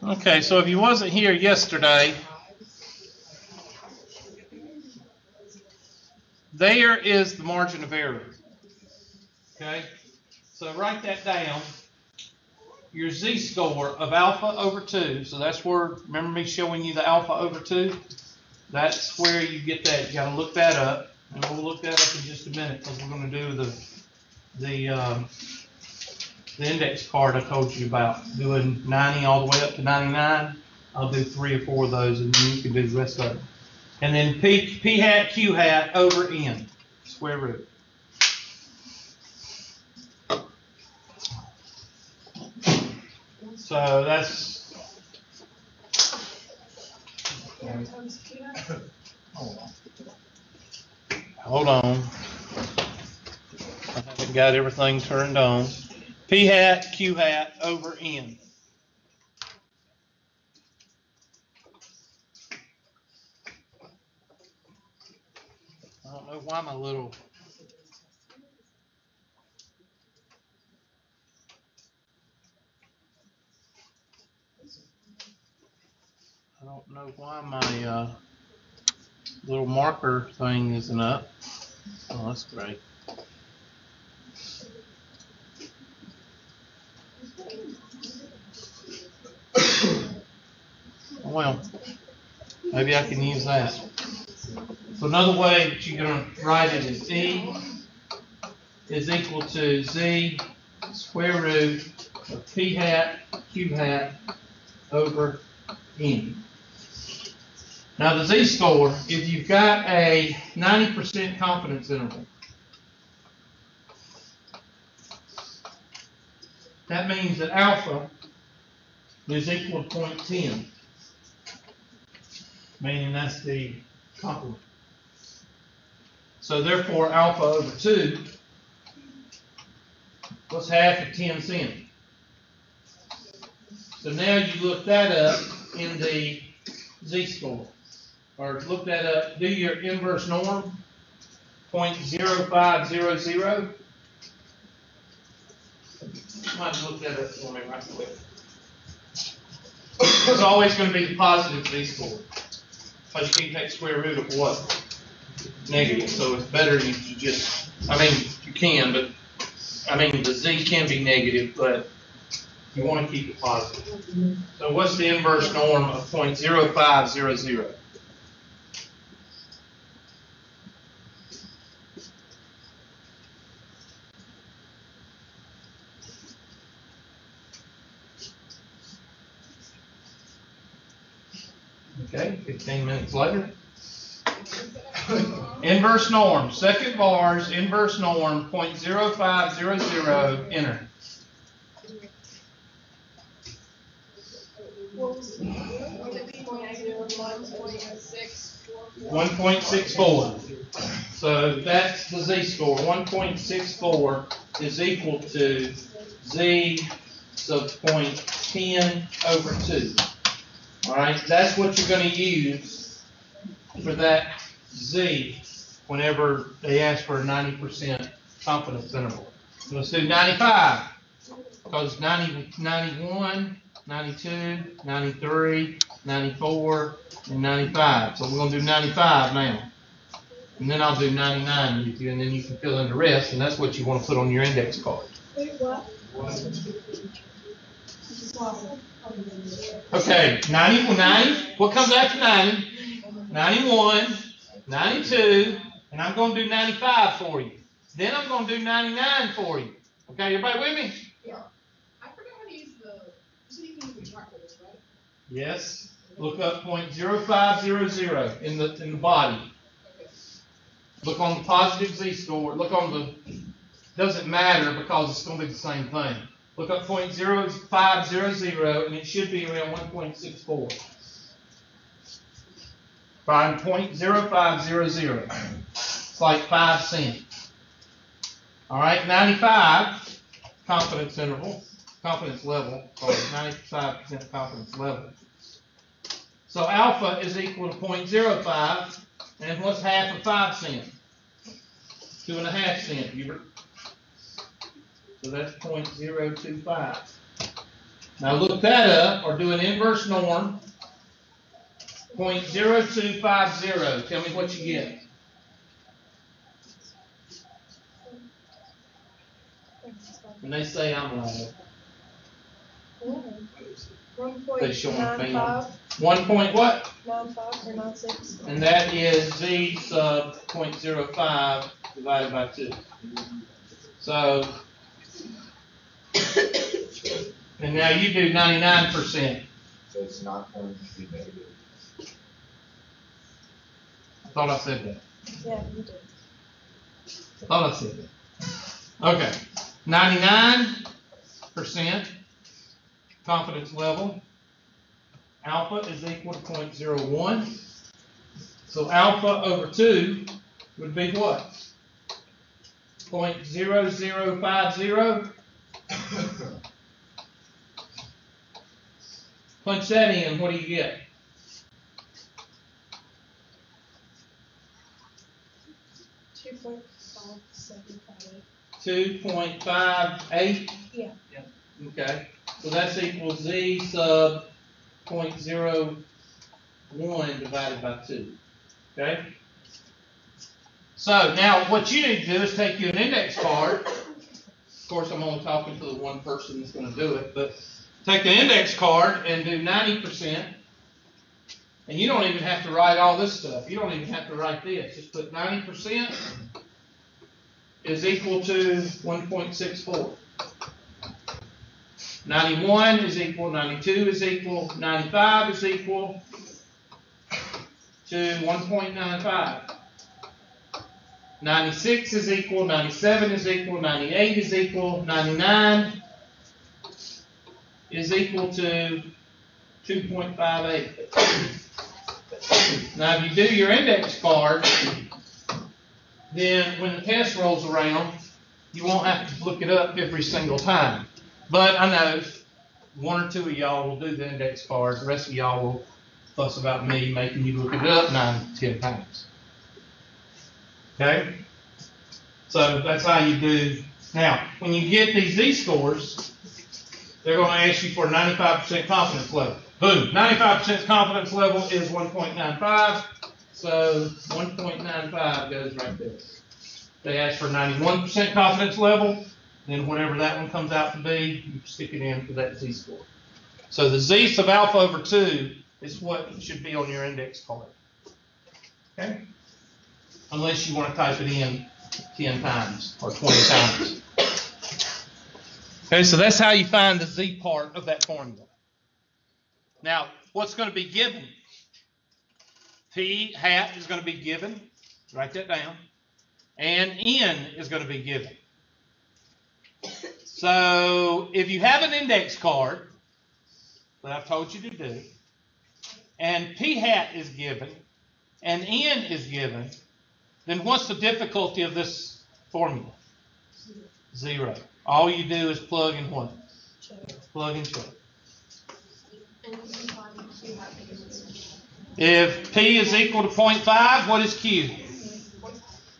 Okay, so if you wasn't here yesterday, there is the margin of error. Okay, so write that down. Your z-score of alpha over 2, so that's where, remember me showing you the alpha over 2? That's where you get that. You got to look that up, and we'll look that up in just a minute because we're going to do the index card I told you about, doing 90 all the way up to 99. I'll do 3 or 4 of those, and then you can do the rest of them. And then p hat q hat over n, square root. So that's, hold on. I haven't got everything turned on. P hat q hat over n. I don't know why my little little marker thing isn't up. Oh, that's great. Well, maybe I can use that. So another way that you're going to write it is E is equal to Z square root of P hat Q hat over N. Now the z-score, if you've got a 90% confidence interval, that means that alpha is equal to 0.10, meaning that's the complement. So therefore alpha over 2, what's half of 10 cents? So now you look that up in the z-score. Or look that up, do your inverse norm, 0.0500. Might look that up for me right quick. It's always going to be the positive z-score. Because you can't take square root of what? Negative. So it's better you just, I mean, you can, but, I mean, the z can be negative, but you want to keep it positive. So what's the inverse norm of 0.0500? Okay, 15 minutes later. Inverse norm, second bars, inverse norm, 0.0500, enter. 1.64. So that's the z-score. 1.64 is equal to z sub 0.10 over 2. All right, that's what you're going to use for that z whenever they ask for a 90% confidence interval. So let's do 95, because 90, 91, 92, 93, 94, and 95. So we're going to do 95 now. And then I'll do 99 with you, and then you can fill in the rest, and that's what you want to put on your index card. Wait, what? Okay, 90, what comes after 90? 91, 92, and I'm going to do 95 for you. Then I'm going to do 99 for you. Okay, everybody with me? Yeah. I forgot how to use so you can use the calculators, right? Yes. Look up 0.0500 in the body. Okay. Look on the positive z-score. Look on the, doesn't matter because it's going to be the same thing. Look up 0.0500 and it should be around 1.64. Find 0.0500. It's like 5 cents. All right, 95 confidence interval, confidence level, or 95% confidence level. So alpha is equal to 0.05, and what's half of 5 cents? 2.5 cent, Hubert. So that's 0.025. Now look that up, or do an inverse norm. 0.0250. Tell me what you get. And they say I'm lying. They show them finger. 1 point what? 95 or 96. And that is z sub 0.05 divided by 2. So, and now you do 99%. So it's not going to be negative. I thought I said that. Yeah, you did. I thought I said that. Okay. 99% confidence level. Alpha is equal to 0.01. So alpha over 2 would be what? 0.0050. Punch that in, what do you get? 2.58. Yeah. Okay. So that's equals z sub 0.01 divided by 2. Okay? So now what you need to do is take you an index card. Of course, I'm only talking to the one person that's going to do it, but take the index card and do 90%. And you don't even have to write all this stuff. You don't even have to write this. Just put 90% is equal to 1.64. 91 is equal, 92 is equal, 95 is equal to 1.95. 96 is equal, 97 is equal, 98 is equal, 99 is equal to 2.58. Now, if you do your index card, then when the test rolls around, you won't have to look it up every single time. But I know one or two of y'all will do the index card. The rest of y'all will fuss about me making you look it up 9 to 10 times. Okay? So that's how you do. Now, when you get these Z-scores, they're going to ask you for a 95% confidence level. Boom. 95% confidence level is 1.95. So 1.95 goes right there. They ask for 91% confidence level. Then whatever that one comes out to be, you stick it in for that Z-score. So the Z sub alpha over 2 is what should be on your index card. Okay? Unless you want to type it in 10 times or 20 times. Okay, so that's how you find the Z part of that formula. Now, what's going to be given? P hat is going to be given. Write that down. And N is going to be given. So if you have an index card that I've told you to do, and P hat is given, and N is given, then what's the difficulty of this formula? 0. All you do is plug in what? Plug and check. If P is equal to 0.5, what is Q?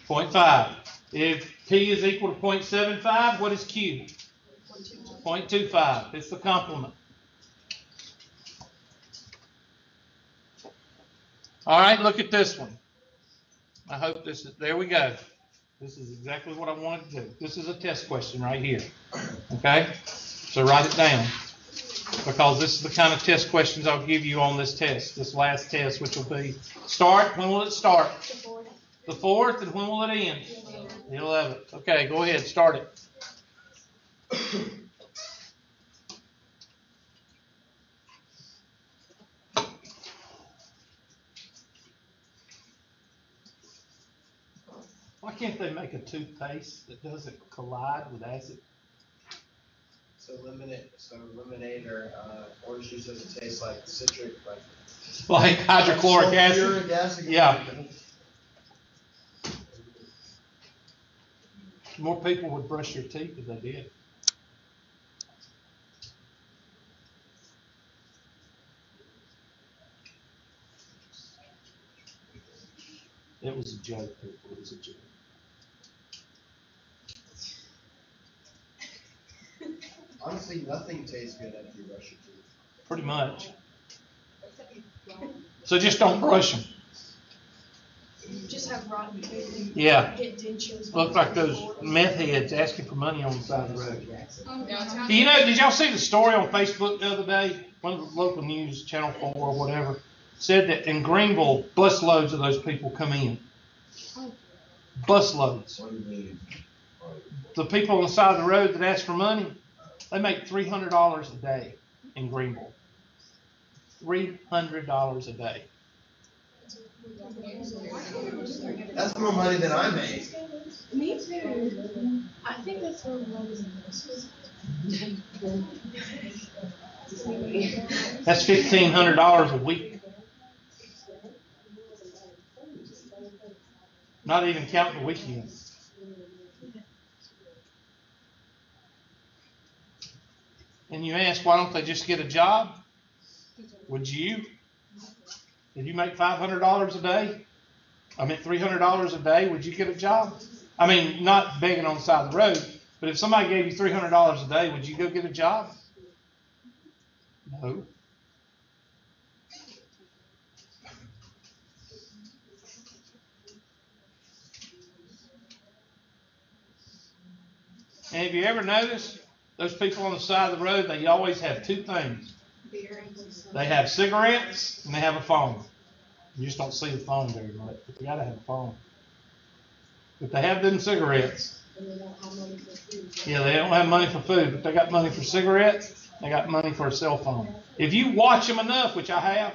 0.5. If P is equal to 0.75, what is Q? 0.25. It's the complement. All right, look at this one. I hope this is, there we go. This is exactly what I wanted to do. This is a test question right here. Okay? So write it down. Because this is the kind of test questions I'll give you on this test, this last test, which will be start. When will it start? The 4th, and when will it end? The 11th. Okay, go ahead, start it. Why can't they make a toothpaste that doesn't collide with acid? So lemonade or orange juice doesn't taste like citric, like hydrochloric acid? Sulfuric acid. Yeah. More people would brush their teeth if they did. It was a joke, people. It was a joke. honestly, nothing tastes good after you brush your teeth. Pretty much. So just don't brush them. Just have rotten food. Yeah. Get dentures. Look like those meth heads asking for money on the side of the road. Yeah, Do you know, did y'all see the story on Facebook the other day? One of the local news, Channel 4 or whatever, said that in Greenville, busloads of those people come in. Busloads. The people on the side of the road that ask for money, they make $300 a day in Greenville. $300 a day. That's more money than I make. Me too. I think that's where one is. That's $1,500 a week. Not even counting the weekends. And you ask, why don't they just get a job? Would you? Did you make $500 a day? I mean, $300 a day, would you get a job? I mean, not begging on the side of the road, but if somebody gave you $300 a day, would you go get a job? No. And have you ever noticed those people on the side of the road, they always have two things. They have cigarettes and they have a phone. You just don't see the phone very much, but you gotta have a phone. But they have them cigarettes. Yeah, they don't have money for food, but they got money for cigarettes, they got money for a cell phone. If you watch them enough, which I have,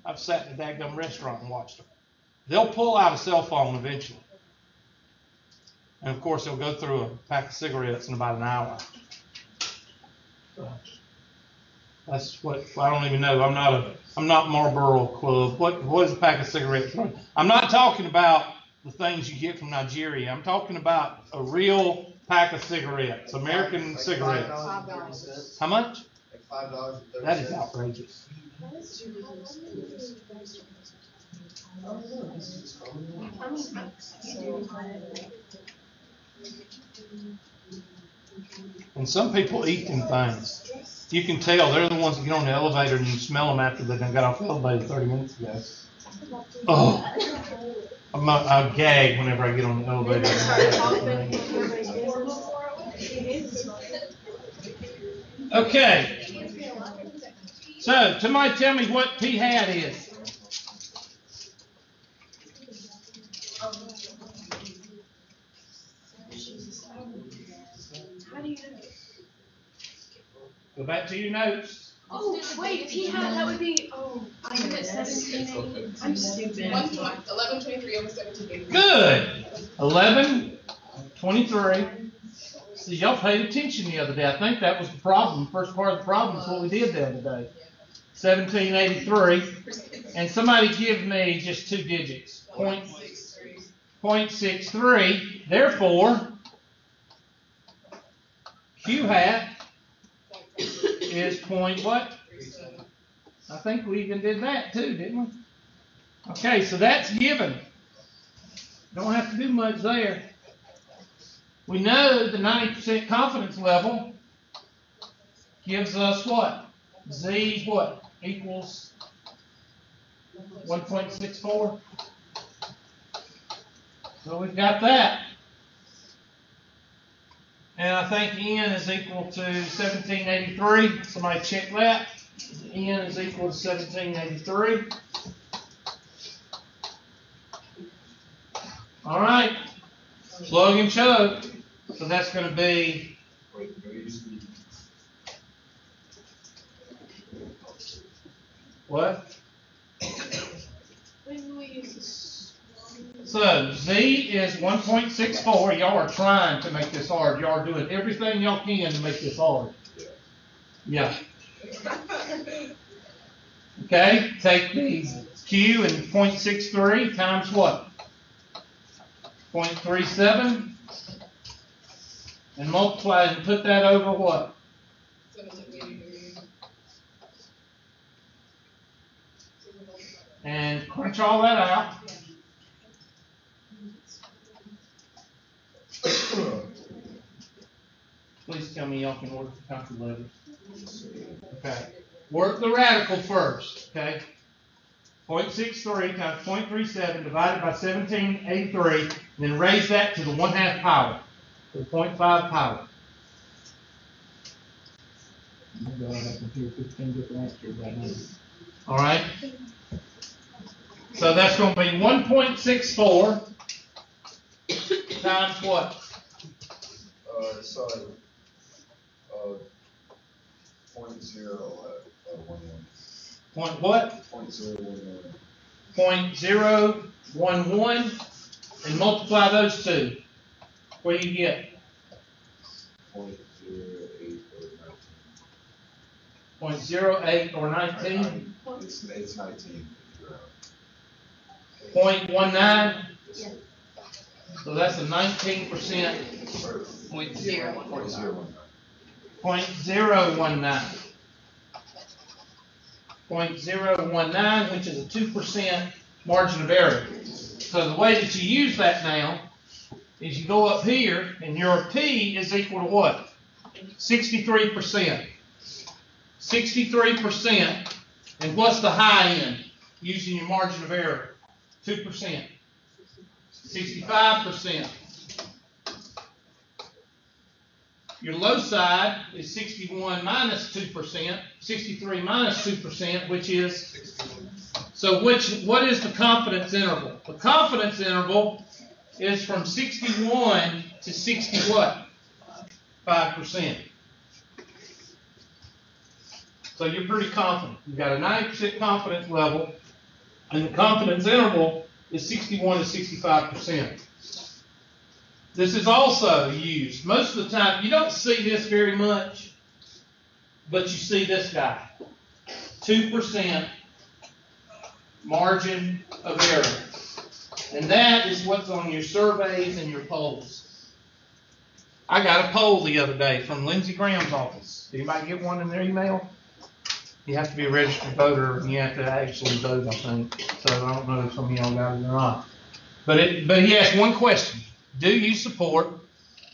I've sat in a daggum restaurant and watched them. They'll pull out a cell phone eventually. And of course, they'll go through a pack of cigarettes in about an hour. That's what, I don't even know. I'm not Marlboro Club. What is a pack of cigarettes? I'm not talking about the things you get from Nigeria. I'm talking about a real pack of cigarettes, American cigarettes. $5.30. How much? Like $5.30. That is outrageous. And some people eat them things. You can tell they're the ones that get on the elevator and you smell them after they done got off the elevator 30 minutes ago. Oh, I gag whenever I get on the elevator. Okay. So, somebody tell me what P hat is. How do you know? Go back to your notes. Oh, wait, that would be, I did it 17. I'm stupid. 11:23 over 17. Good. 11:23. See, y'all paid attention the other day. I think that was the problem. First part of the problem is what we did the other day. 1783. And somebody give me just two digits. 0.63. Therefore, Q hat is point what? I think we even did that too, didn't we? Okay, so that's given. Don't have to do much there. We know the 90% confidence level gives us what? Z what? Equals 1.64. So we've got that. And I think N is equal to 1783. Somebody check that. N is equal to 1783. All right. Plug and chug. So that's going to be what? So Z is 1.64. Y'all are trying to make this hard. Y'all are doing everything y'all can to make this hard. Yeah. Okay. Take the Q and 0.63 times what? 0.37. And multiply and put that over what? 1783. And crunch all that out. Please tell me y'all chunk in order to count the letters. Okay. Work the radical first, okay? 0.63 times 0.37 divided by 1783, and then raise that to the 1/2 power, to the 0.5 power. All right? So that's going to be 1.64 times what? Sorry. 0.011. Point what? 0.011. 0.011, and multiply those two. What do you get? 0.08 or 19. 0.08 or 19? It's 19. 0.19? So that's a 19%. 0.019. 0.019. 0.019, which is a 2% margin of error. So the way that you use that now is you go up here, and your P is equal to what? 63%. 63%. And what's the high end using your margin of error? 2%. 65%. Your low side is 61 minus 2%, 63 minus 2%, which is, so what is the confidence interval? The confidence interval is from 61 to 60 what? 5%. So you're pretty confident. You've got a 90% confidence level, and the confidence interval is 61 to 65%. This is also used. Most of the time, you don't see this very much, but you see this guy. 2% margin of error. And that is what's on your surveys and your polls. I got a poll the other day from Lindsey Graham's office. Did anybody get one in their email? You have to be a registered voter, and you have to actually vote, I think. So I don't know if some of y'all got it or not. But he asked one question. Do you support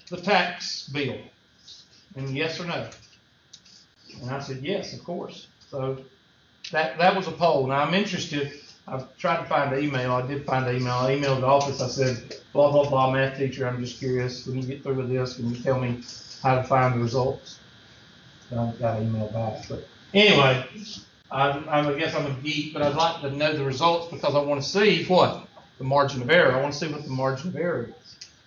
the tax bill? And yes or no? And I said, yes, of course. So that was a poll. Now I'm interested. I've tried to find the email. I did find the email. I emailed the office. I said, blah, blah, blah, math teacher, I'm just curious. When you get through with this, can you tell me how to find the results? So I got an email back. But anyway, I guess I'm a geek, but I'd like to know the results because I want to see what? The margin of error. I want to see what the margin of error is.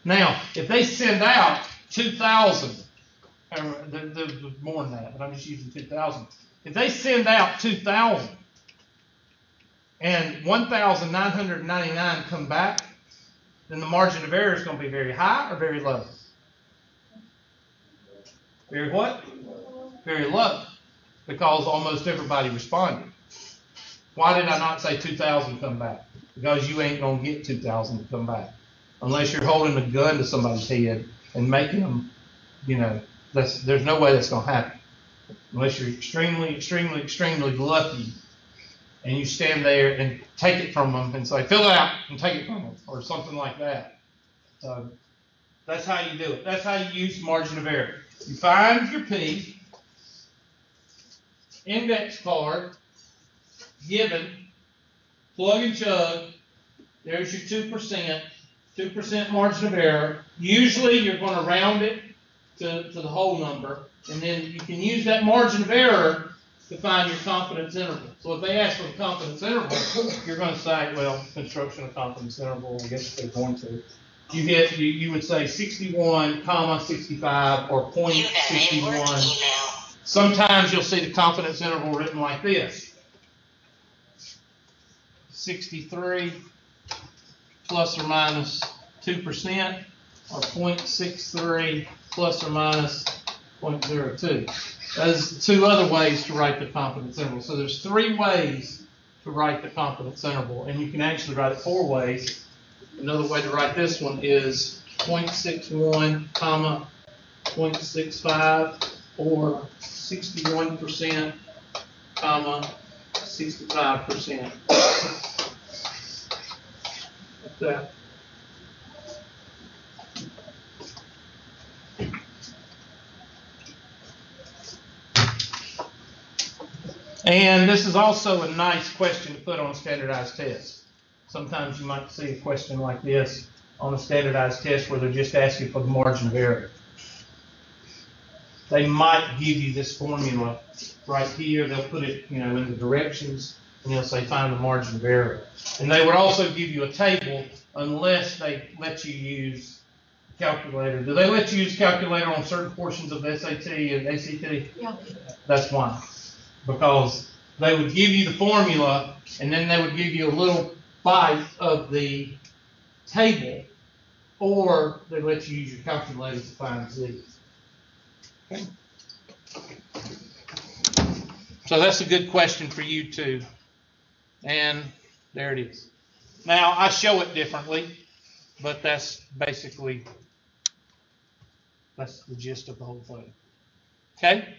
Now, if they send out 2,000, there's more than that, but I'm just using 2,000. If they send out 2,000 and 1,999 come back, then the margin of error is going to be very high or very low? Very what? Very low, because almost everybody responded. Why did I not say 2,000 come back? Because you ain't going to get 2,000 to come back. Unless you're holding a gun to somebody's head and making them, there's no way that's going to happen. Unless you're extremely, extremely, extremely lucky and you stand there and take it from them and say, fill it out and take it from them, or something like that. So that's how you do it. That's how you use margin of error. You find your P, index card, given, plug and chug, there's your 2%. 2% margin of error. Usually you're going to round it to the whole number, and then you can use that margin of error to find your confidence interval. So if they ask for the confidence interval, you're going to say, well, construction of confidence interval, I guess they're going to. You would say 61, 65, or 0.61. Sometimes you'll see the confidence interval written like this. 63 plus or minus 2%, or 0.63 plus or minus 0.02. There's two other ways to write the confidence interval. So there's 3 ways to write the confidence interval, and you can actually write it 4 ways. Another way to write this one is 0.61, 0.65, or 61%, 65%. Like that. And this is also a nice question to put on a standardized test. Sometimes you might see a question like this on a standardized test where they're just asking for the margin of error. They might give you this formula right here. They'll put it, in the directions, and they'll say find the margin of error. And they would also give you a table unless they let you use calculator. Do they let you use calculator on certain portions of the SAT and ACT? Yeah. That's why. Because they would give you the formula, and then they would give you a little bite of the table, or they let you use your calculator to find Z. Okay. So that's a good question for you too. And there it is. Now I show it differently, but that's basically, that's the gist of the whole thing. Okay?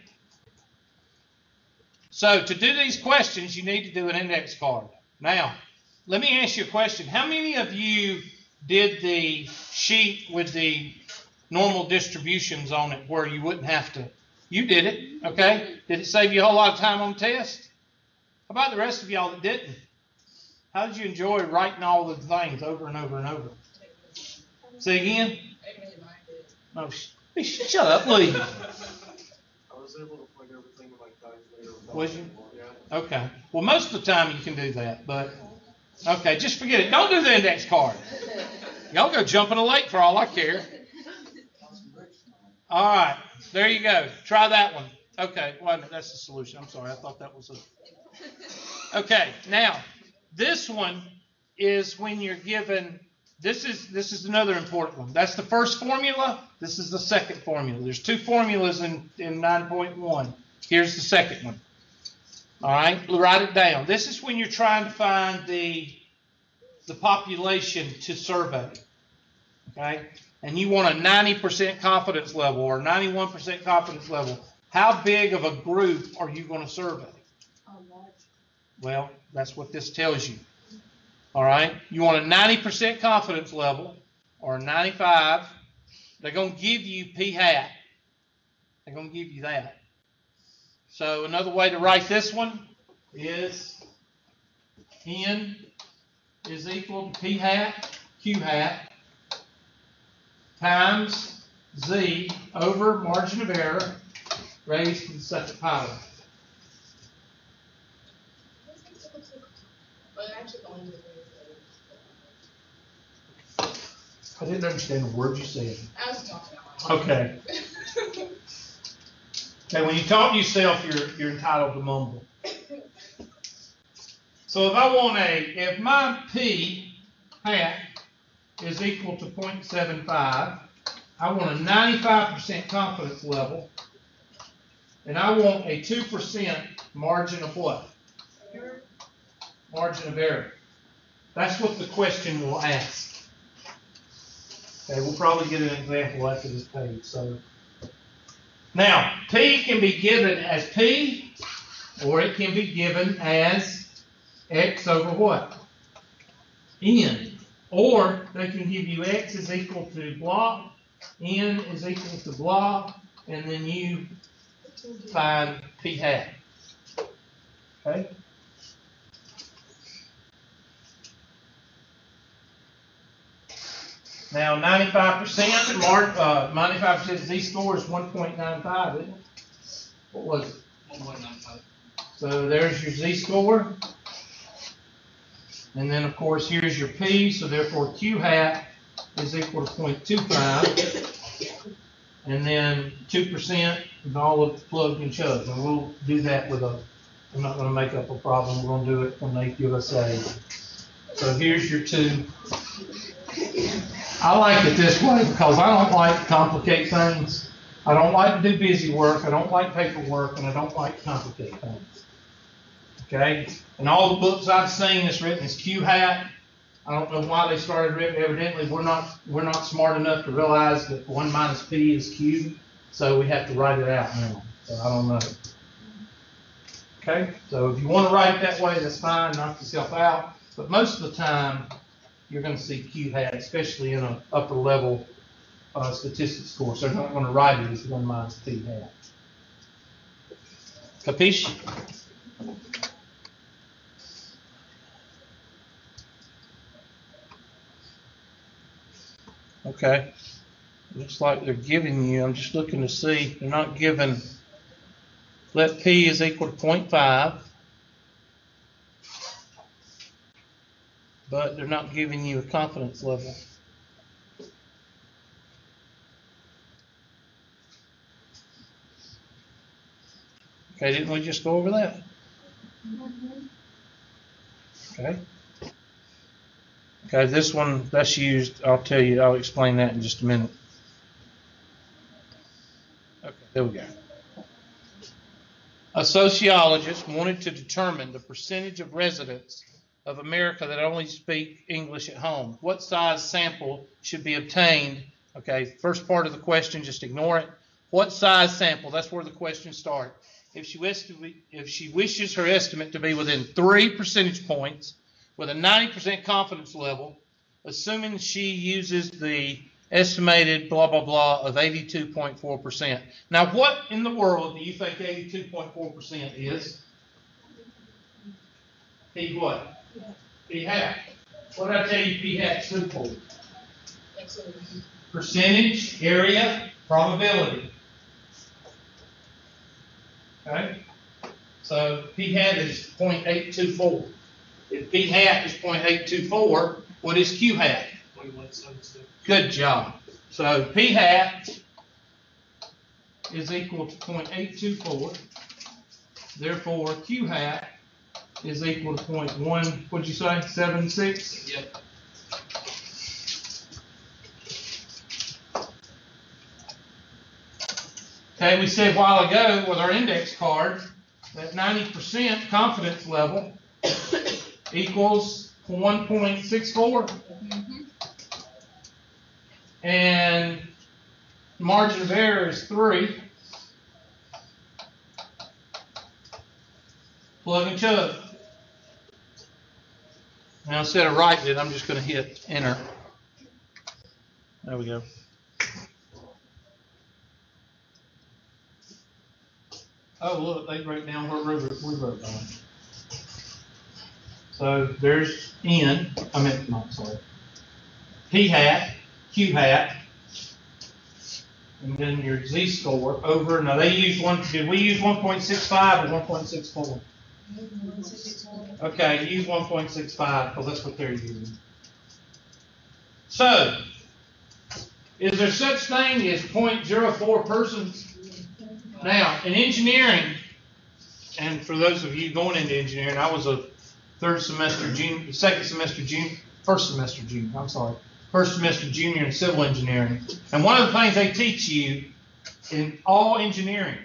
So to do these questions, you need to do an index card. Now, let me ask you a question. How many of you did the sheet with the normal distributions on it where you wouldn't have to? You did it, okay? Did it save you a whole lot of time on the test? How about the rest of y'all that didn't? How did you enjoy writing all the things over and over and over? Say again? No, shut up, please. I was able to plug everything with my calculator. Was you? Yeah. Okay. Well, most of the time you can do that, but okay, just forget it. Don't do the index card. Y'all go jump in a lake for all I care. All right, there you go. Try that one. Okay, wait a minute, that's the solution. I'm sorry, I thought that was a. Okay, now this one is when you're given. This is another important one. That's the first formula. This is the second formula. There's two formulas in 9.1. Here's the second one. All right, write it down. This is when you're trying to find the population to survey. Okay, and you want a 90% confidence level or 91% confidence level. How big of a group are you going to survey? Well, that's what this tells you. All right, you want a 90% confidence level or a 95. They're going to give you p hat. They're going to give you that. So another way to write this one is n is equal to p hat, q hat, times z over margin of error raised to the second power. But actually, the only I didn't understand the word you said. I was talking about. Okay. Okay, when you talk to yourself, you're entitled to mumble. So if my p hat is equal to 0.75, I want a 95% confidence level, and I want a 2% margin of what? Margin of error. That's what the question will ask. Okay, we'll probably get an example after this page. So now, P can be given as P, or it can be given as X over what? N. Or they can give you X is equal to blah, N is equal to blah, and then you find P hat. Okay? Now, 95% Z-score is 1.95, isn't it? What was it? 1.95. So there's your Z-score. And then, of course, here's your P, so therefore Q hat is equal to 0.25. And then 2% is all of the plugged and chugged. And we'll do that with I'm not going to make up a problem. We're going to do it when they give us a. So here's your 2. I like it this way because I don't like to complicate things. I don't like to do busy work. I don't like paperwork, and I don't like to complicate things. Okay? And all the books I've seen that's written is Q hat. I don't know why they started written. Evidently, we're not smart enough to realize that 1 minus P is Q, so we have to write it out now. So I don't know. Okay? So if you want to write it that way, that's fine. Knock yourself out. But most of the time, you're going to see Q hat, especially in an upper level statistics course. They're not going to write it as 1 minus P hat. Capiche? Okay. Looks like they're giving you, I'm just looking to see, they're not giving, let P is equal to 0.5, but they're not giving you a confidence level. Okay, didn't we just go over that? Okay. Okay, this one, that's used, I'll tell you, I'll explain that in just a minute. Okay, there we go. A sociologist wanted to determine the percentage of residents of America that only speak English at home. What size sample should be obtained? Okay, first part of the question, just ignore it. What size sample? That's where the question starts. If she wishes her estimate to be within 3 percentage points with a 90% confidence level, assuming she uses the estimated blah, blah, blah of 82.4%. Now, what in the world do you think 82.4% is? P what? P hat. What did I tell you P hat stood for? Percentage, area, probability. Okay? So P hat is 0.824. If P hat is 0.824, what is Q hat? 2176. Good job. So P hat is equal to 0.824. Therefore, Q hat is equal to 0.1, what'd you say, 76? Yep. Okay, we said a while ago with our index card that 90% confidence level equals 1.64. And margin of error is 3. Plug and chug. Now instead of writing it, I'm just going to hit enter. There we go. Oh, look, they wrote down where we wrote down. So there's N, sorry. P hat, Q hat, and then your Z score over. Now they use did we use 1.65 or 1.64? Okay, use 1.65 because that's what they're using. So, is there such thing as 0.04 persons? Now, in engineering, and for those of you going into engineering, I was a first semester junior in civil engineering. And one of the things they teach you in all engineering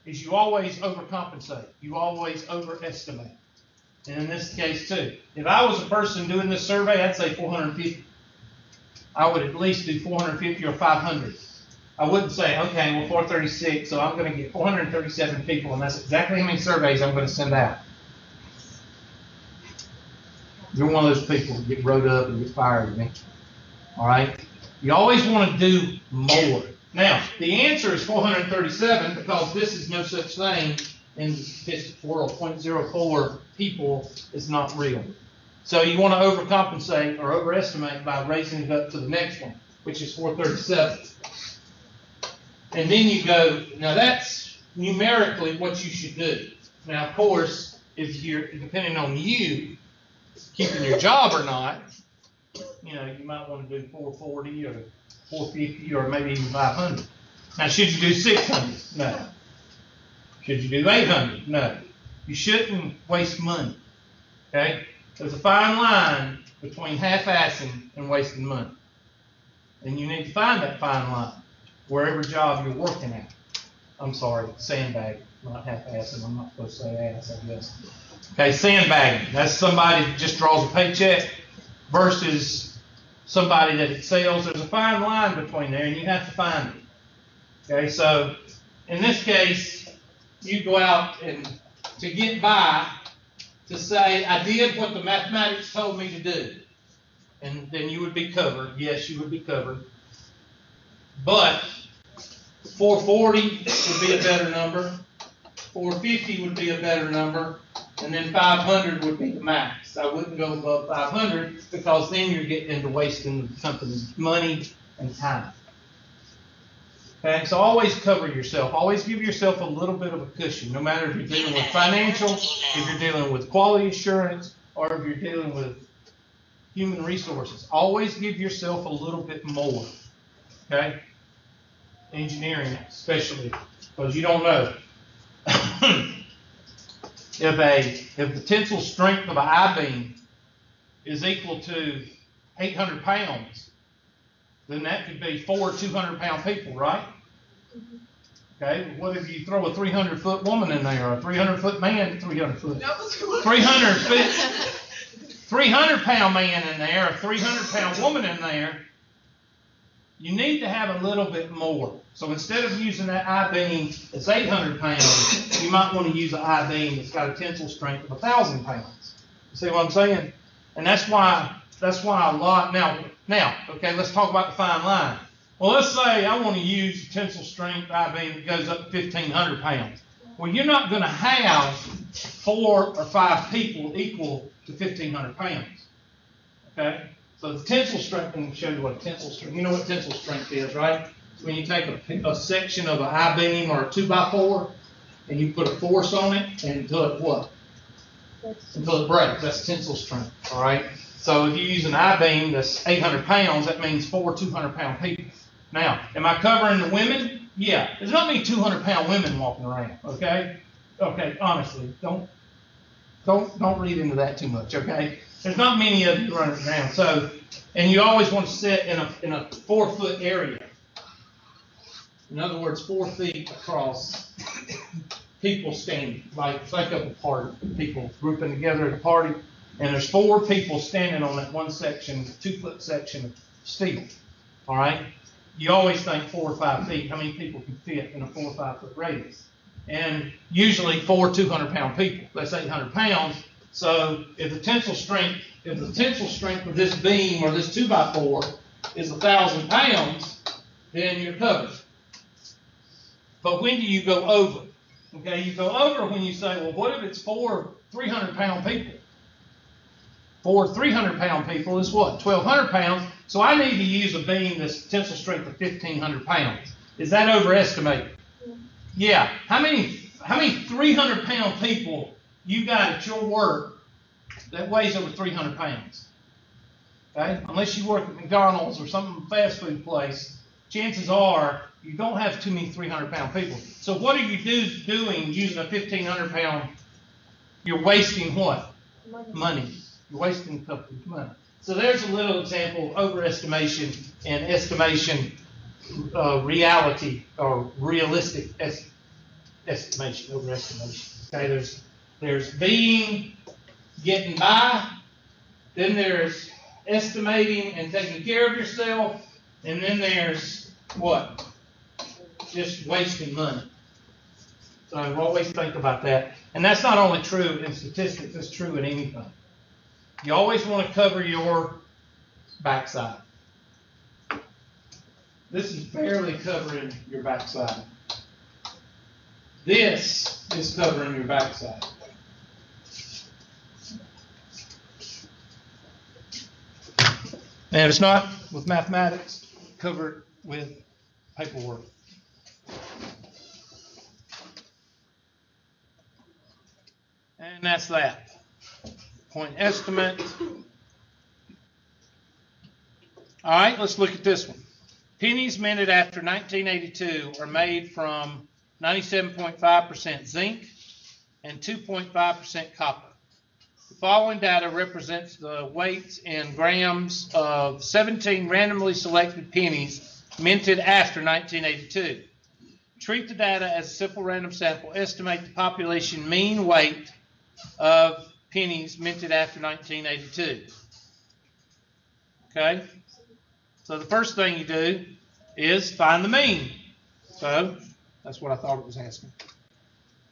is you always overcompensate. You always overestimate. And in this case too. If I was a person doing this survey, I'd say 450. I would at least do 450 or 500. I wouldn't say, okay, well, 436, so I'm going to get 437 people, and that's exactly how many surveys I'm going to send out. You're one of those people who get wrote up and get fired with me. All right? You always want to do more. Now, the answer is 437 because this is no such thing in the statistics world. 0.04 people is not real. So you want to overcompensate or overestimate by raising it up to the next one, which is 437. And then you go, now that's numerically what you should do. Now, of course, if you're depending on you keeping your job or not, you might want to do 440 or 450 or maybe even 500. Now, should you do 600? No. Should you do 800? No. You shouldn't waste money. Okay? There's a fine line between half-assing and wasting money. And you need to find that fine line wherever job you're working at. I'm sorry, sandbagging, not half-assing. I'm not supposed to say ass, I guess. Okay, sandbagging. That's somebody that just draws a paycheck versus somebody that excels. There's a fine line between there, and you have to find it. Okay, so in this case, you go out and to get by, to say, I did what the mathematics told me to do. And then you would be covered. Yes, you would be covered. But 440 would be a better number. 450 would be a better number. and then 500 would be the max. I wouldn't go above 500 because then you're getting into wasting the company's money and time. Okay, so always cover yourself. Always give yourself a little bit of a cushion, no matter if you're dealing with financial, if you're dealing with quality assurance, or if you're dealing with human resources. Always give yourself a little bit more. Okay? Engineering especially, because you don't know. If the tensile strength of an I-beam is equal to 800 pounds, then that could be 4 200-pound people, right? Okay, what if you throw a 300-foot woman in there, or a 300-foot man, 300-pound man in there, a 300-pound woman in there? You need to have a little bit more. So instead of using that I-beam that's 800 pounds, you might want to use an I-beam that's got a tensile strength of 1,000 pounds. You see what I'm saying? And that's why a lot, now, okay, let's talk about the fine line. Well, let's say I want to use a tensile strength I-beam that goes up to 1,500 pounds. Well, you're not going to have 4 or 5 people equal to 1,500 pounds. Okay? So the tensile strength, let me show you what tensile strength, you know what tensile strength is, right? It's when you take a section of an I-beam or a 2x4 and you put a force on it until it what? Until it breaks. That's tensile strength, all right? So if you use an I-beam that's 800 pounds, that means 4 200-pound people. Now, am I covering the women? Yeah. There's not many 200-pound women walking around, okay? Okay, honestly, don't read into that too much, okay? There's not many of you running around. So, and you always want to sit in a 4-foot area. In other words, 4 feet across. People standing, like think of a party, people grouping together at a party, and there's 4 people standing on that one section, 2-foot section of steel. All right. You always think 4 or 5 feet. How many people can fit in a 4 or 5 foot radius? And usually 4 200-pound people. That's 800 pounds. So if the tensile strength of this beam or this 2x4 is 1,000 pounds, then you're covered. But when do you go over? Okay, you go over when you say, well, what if it's 4 300-pound people? 4 300-pound people is what? 1,200 pounds. So I need to use a beam that's tensile strength of 1,500 pounds. Is that overestimated? Yeah. How many 300-pound people you got at your work that weighs over 300 pounds? Okay? Unless you work at McDonald's or some fast food place, chances are you don't have too many 300-pound people. So what are you doing using a 1,500-pound? You're wasting what? Money. You're wasting the company's money. So there's a little example of overestimation and estimation, reality or realistic estimation, overestimation. Okay, there's being, getting by, then there's estimating and taking care of yourself, and then there's what? Just wasting money. So I always think about that. And that's not only true in statistics, it's true in anything. You always want to cover your backside. This is barely covering your backside. This is covering your backside. And if it's not with mathematics, cover it with paperwork. And that's that. Point estimate. All right, let's look at this one. Pennies minted after 1982 are made from 97.5% zinc and 2.5% copper. The following data represents the weights in grams of 17 randomly selected pennies minted after 1982. Treat the data as a simple random sample. Estimate the population mean weight of pennies minted after 1982. Okay? So the first thing you do is find the mean. So that's what I thought it was asking.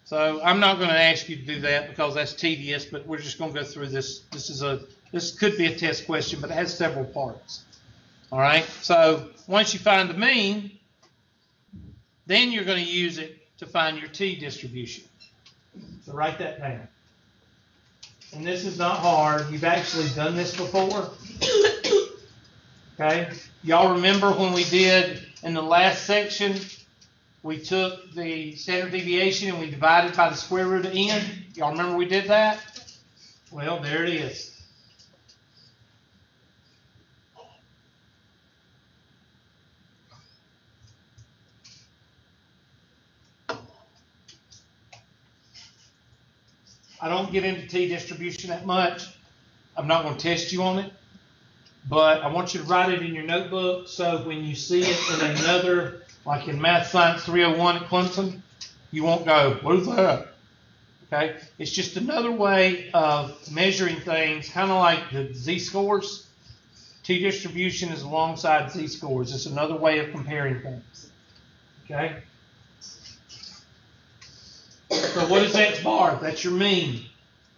So I'm not going to ask you to do that because that's tedious, but we're just going to go through this. This could be a test question, but it has several parts. All right? So once you find the mean, then you're going to use it to find your t-distribution. So write that down. and this is not hard, you've actually done this before. Okay? Y'all remember when we did in the last section, we took the standard deviation and we divided by the square root of n? Y'all remember we did that? Well, there it is. I don't get into t-distribution that much. I'm not going to test you on it. But I want you to write it in your notebook so when you see it in another, like in Math Science 301 at Clemson, you won't go, what is that? Okay? It's just another way of measuring things, kind of like the z-scores. T-distribution is alongside z-scores. It's another way of comparing things. Okay? So what is x bar? That's your mean.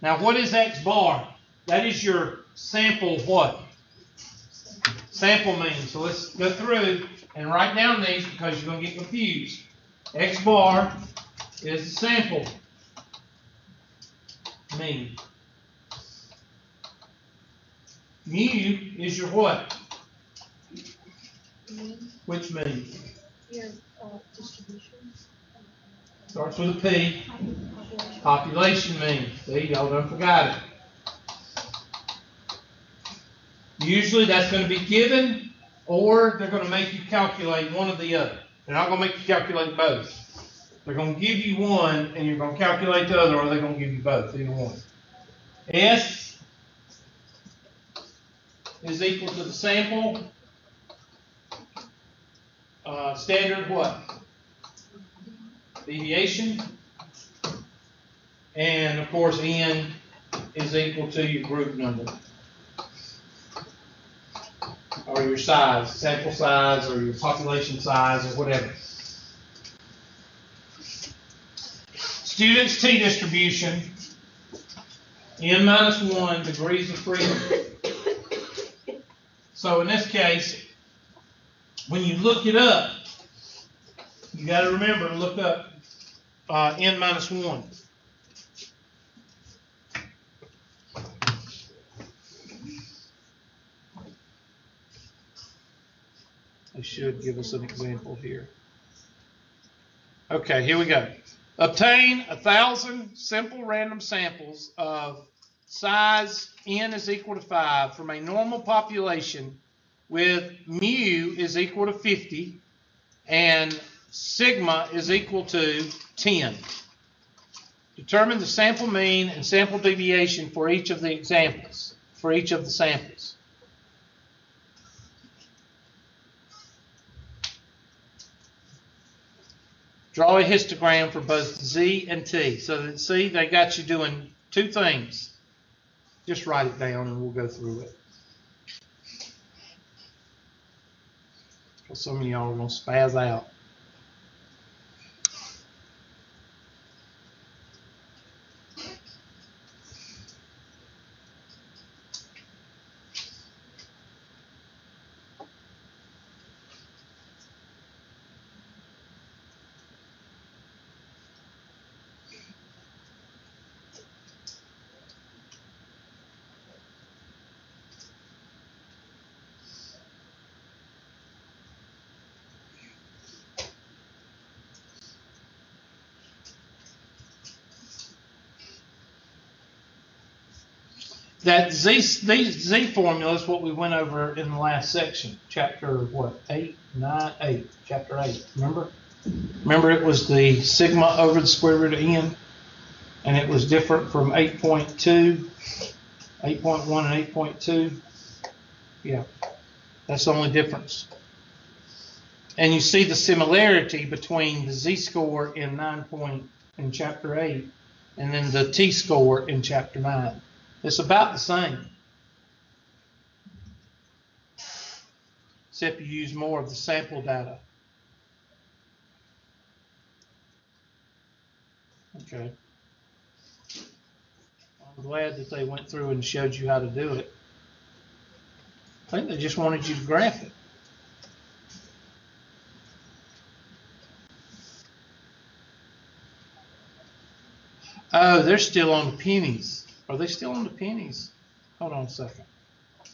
Now what is x bar? That is your sample what? Sample mean. So let's go through and write down these because you're going to get confused. X bar is the sample mean. Mu is your what? Which mean? Your distribution. Starts with a P. Population mean. See, y'all done forgot it. Usually that's going to be given, or they're going to make you calculate one or the other. They're not going to make you calculate both. They're going to give you one, and you're going to calculate the other, or they're going to give you both, either one. S is equal to the sample. Standard what? Deviation. And of course, N is equal to your group number. Or your size, sample size, or your population size, or whatever. Students' t-distribution, n minus 1 degrees of freedom. So in this case, when you look it up, you got to remember to look up n minus 1. They should give us an example here. Okay, here we go. Obtain 1,000 simple random samples of size n is equal to 5 from a normal population with mu is equal to 50 and sigma is equal to 10. Determine the sample mean and sample deviation for each of the examples, for each of the samples. Draw a histogram for both Z and T. So that, see, they got you doing two things. Just write it down and we'll go through it. Because some of y'all are going to spaz out. That Z formula is what we went over in the last section, chapter what, 8, 9, 8, chapter 8, remember? Remember it was the sigma over the square root of n, and it was different from 8.2, 8.1 and 8.2. Yeah, that's the only difference. And you see the similarity between the Z-score in in chapter 8 and then the T-score in chapter 9. It's about the same, except you use more of the sample data. Okay. I'm glad that they went through and showed you how to do it. I think they just wanted you to graph it. Oh, they're still on the pennies. Are they still on the pennies? Hold on a second. I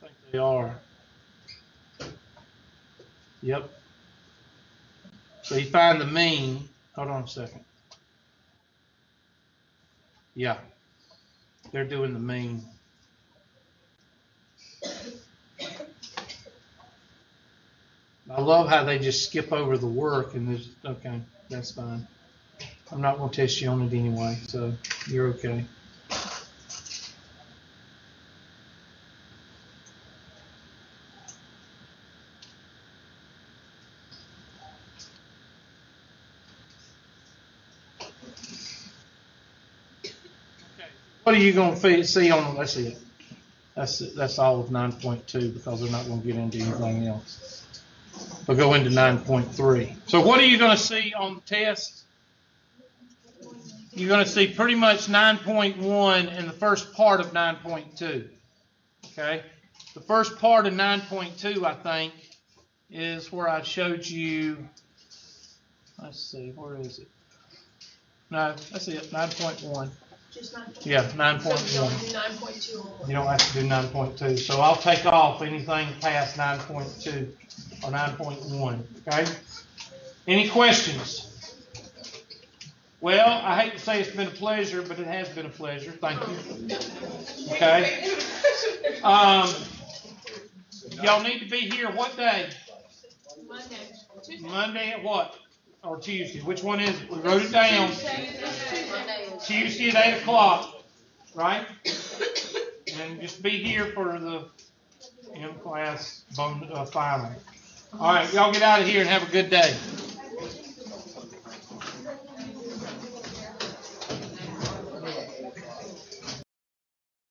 think they are. Yep. So you find the mean. Hold on a second. Yeah. They're doing the mean. I love how they just skip over the work and there's, okay, that's fine. I'm not going to test you on it anyway, so you're okay. What are you going to see on, let's see it. That's all of 9.2 because they're not going to get into anything else. We'll go into 9.3. So what are you going to see on the test? You're going to see pretty much 9.1 and the first part of 9.2. Okay? The first part of 9.2, I think, is where I showed you, let's see, where is it? No, that's it, 9.1. Just 9.2. Yeah, So 9.1. we don't do 9.2. You don't have to do 9.2. So I'll take off anything past 9.2 or 9.1. Okay? Any questions? Well, I hate to say it's been a pleasure, but it has been a pleasure. Thank you. Okay? Y'all need to be here what day? Monday. Tuesday. Monday at what? Or Tuesday? Which one is it? We wrote it down. Tuesday at 8 o'clock. Right? And just be here for the in-class final. All right, y'all get out of here and have a good day.